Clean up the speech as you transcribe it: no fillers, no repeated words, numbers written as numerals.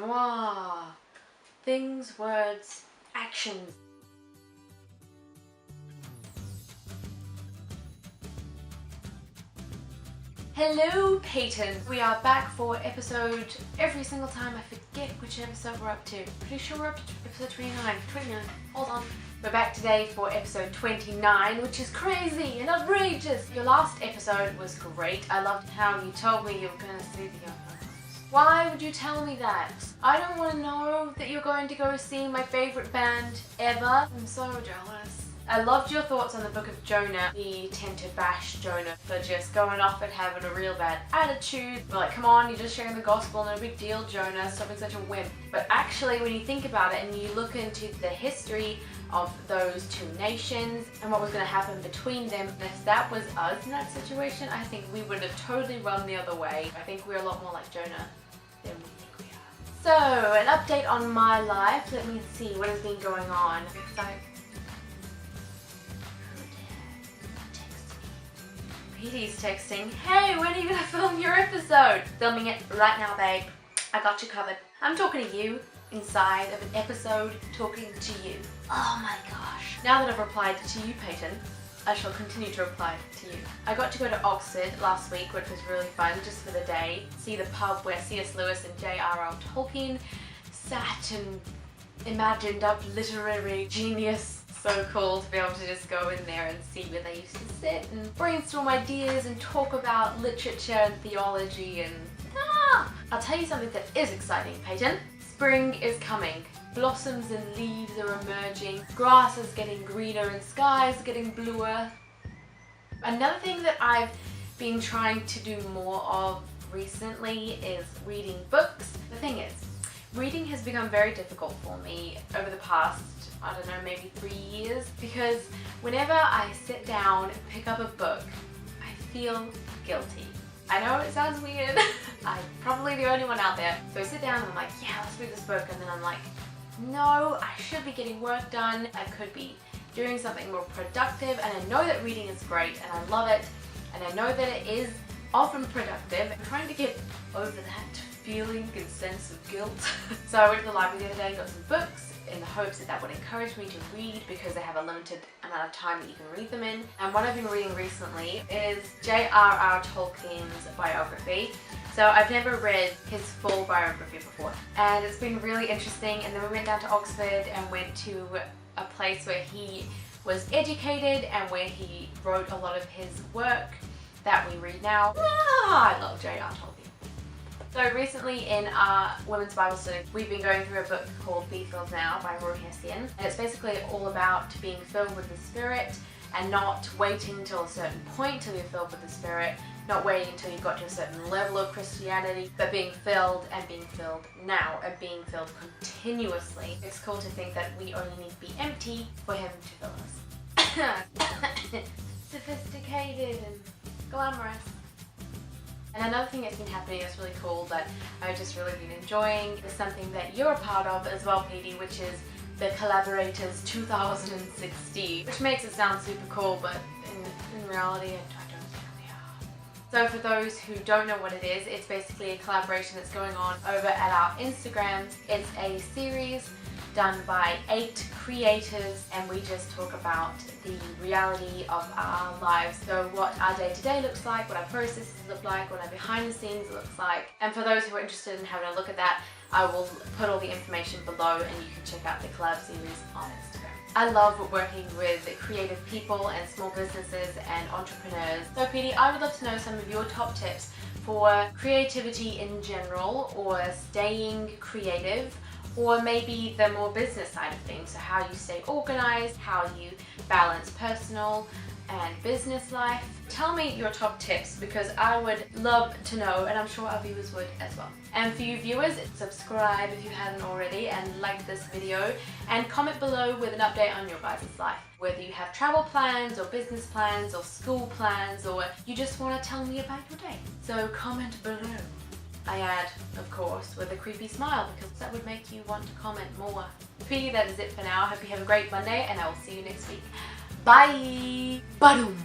Wow. Things, words, actions. Hello, Peyton. We are back for episode. Every single time I forget which episode we're up to. Pretty sure we're up to episode 29. 29. Hold on. We're back today for episode 29, which is crazy and outrageous. Your last episode was great. I loved how you told me you were going to see the other. Why would you tell me that? I don't want to know that you're going to go see my favorite band ever. I'm so jealous. I loved your thoughts on the book of Jonah. We tend to bash Jonah for just going off and having a real bad attitude. We're like, come on, you're just sharing the gospel, no big deal, Jonah, stop being such a wimp. But actually, when you think about it and you look into the history of those two nations and what was going to happen between them, if that was us in that situation, I think we would have totally run the other way. I think we're a lot more like Jonah than we think we are. So, an update on my life. Let me see what has been going on. Petie's texting, hey, when are you gonna film your episode? Filming it right now, babe. I got you covered. I'm talking to you inside of an episode, talking to you. Oh my gosh. Now that I've replied to you, Peyton, I shall continue to reply to you. I got to go to Oxford last week, which was really fun, just for the day. See the pub where C.S. Lewis and J.R.R. Tolkien sat and imagined up literary genius. So cool to be able to just go in there and see where they used to sit and brainstorm ideas and talk about literature and theology and I'll tell you something that is exciting, Peyton. Spring is coming. Blossoms and leaves are emerging. Grass is getting greener and skies are getting bluer. Another thing that I've been trying to do more of recently is reading books. The thing is, reading has become very difficult for me over the past, I don't know, maybe 3 years, because whenever I sit down and pick up a book, I feel guilty. I know it sounds weird. I'm probably the only one out there. So I sit down and I'm like, yeah, let's read this book, and then I'm like, no, I should be getting work done. I could be doing something more productive, and I know that reading is great and I love it, and I know that it is often productive. I'm trying to get over that feeling and sense of guilt. So I went to the library the other day and got some books in the hopes that that would encourage me to read, because they have a limited amount of time that you can read them in. And what I've been reading recently is J.R.R. Tolkien's biography. So I've never read his full biography before, and it's been really interesting. And then we went down to Oxford and went to a place where he was educated and where he wrote a lot of his work that we read now. I love J.R.R. Tolkien. So recently in our Women's Bible Study, we've been going through a book called Be Filled Now by Roy Hessian. And it's basically all about being filled with the Spirit and not waiting until a certain point till you're filled with the Spirit, not waiting until you've got to a certain level of Christianity, but being filled and being filled now and being filled continuously. It's cool to think that we only need to be empty for Him to fill us. Sophisticated and glamorous. And another thing that's been happening that's really cool that I've just really been enjoying is something that you're a part of as well, Petie, which is the Collaborators 2060, which makes it sound super cool, but in reality, I don't think we are. So for those who don't know what it is, it's basically a collaboration that's going on over at our Instagrams. It's a series done by 8 creators, and we just talk about the reality of our lives. So what our day-to-day looks like, what our processes look like, what our behind the scenes looks like. And for those who are interested in having a look at that, I will put all the information below and you can check out the collab series on Instagram. I love working with creative people and small businesses and entrepreneurs. So Petie, I would love to know some of your top tips for creativity in general, or staying creative, or maybe the more business side of things, so how you stay organized, how you balance personal and business life. Tell me your top tips, because I would love to know, and I'm sure our viewers would as well. And for you viewers, subscribe if you haven't already, and like this video, and comment below with an update on your guys' life. Whether you have travel plans or business plans or school plans, or you just want to tell me about your day. So comment below. I add, of course, with a creepy smile, because that would make you want to comment more. Petie, that is it for now. I hope you have a great Monday, and I will see you next week. Bye! Ba-dum!